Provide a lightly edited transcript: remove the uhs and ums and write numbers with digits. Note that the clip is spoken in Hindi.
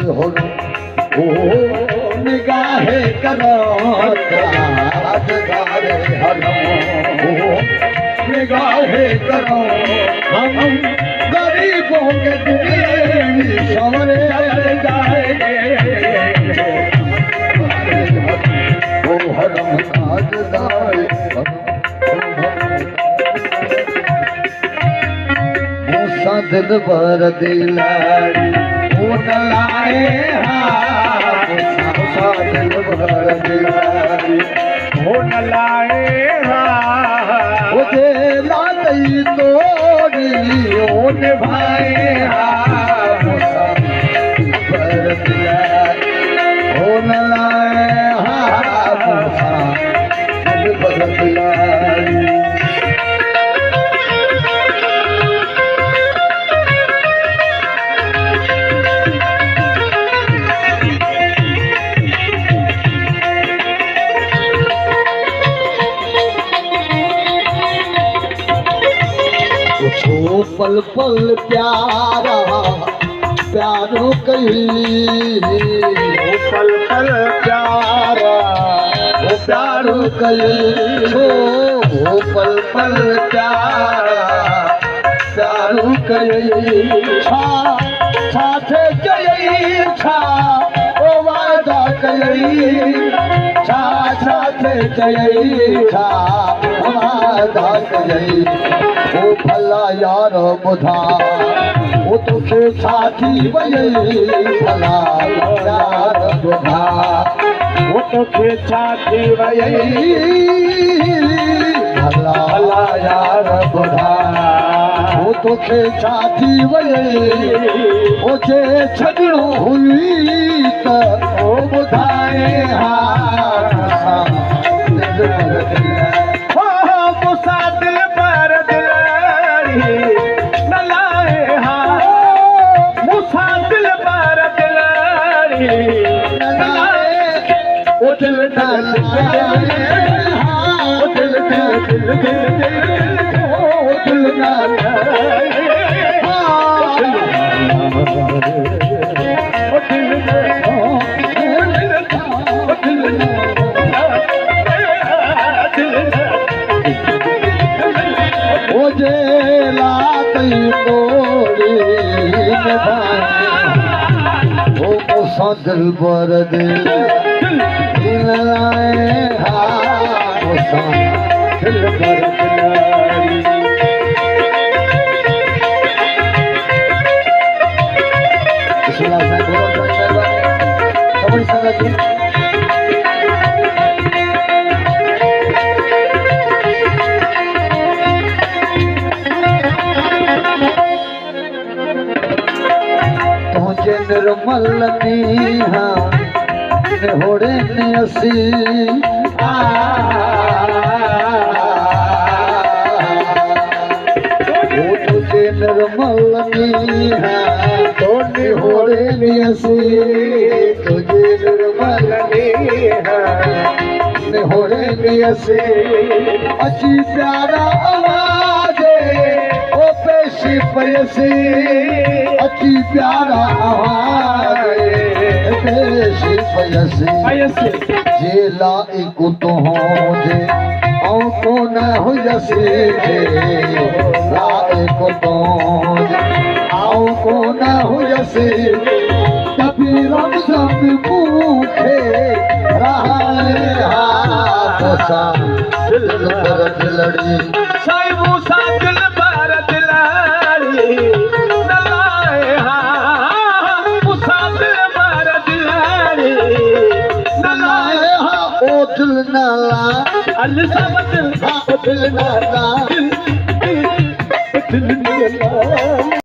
हो ओ निगाहे करो राजदारे हरम ओ निगाहे करो हम गरीबों के दिल सवरे जाएंगे ओ हरम राजदारे मूसा दिल भर दिलारी न लाए मूसा दिल भर दिलारी न लाए मुझे लाती तोड़ी ओ निभाए मूसा भर दिलारी ओ न लाए मूसा दिल भर दिलारी ओ पल पल प्यारा प्यारो कही ओ पल पल प्यारा ओ प्यारो कही ओ पल पल प्यारा प्यारो कही छाथे कही छा ओ वादा कही छाथे कही छा वादा कही ओ भला यार बुधा ओ तुखे साथी वही भला यार बुधा ओ तुखे साथी वही भला यार बुधा ओ तुखे साथी वही ओ जे छॾणो हुई त ओ ॿुधाए दिल बर दिल लाए दिल बर दिलारी निर्मल नीहा होड़े ने असी तुझे निर्मल नीहा तोड़े होड़े ने असी तुझे निर्मल नीहा होड़े ने असी अची प्यारा आवाज ओ पेशी पयसी अची प्यारा आवाज पेशी पयसी जे लाइक तो जे औ को न हुयसी जे लाइक तो जे औ को न हुयसी कभी रमज़म मूंखे रहाए सा दिल पर दिलड़ी साईं मूसा दिल पर दिलड़ी दिल नाला दिल नाला दिल नाला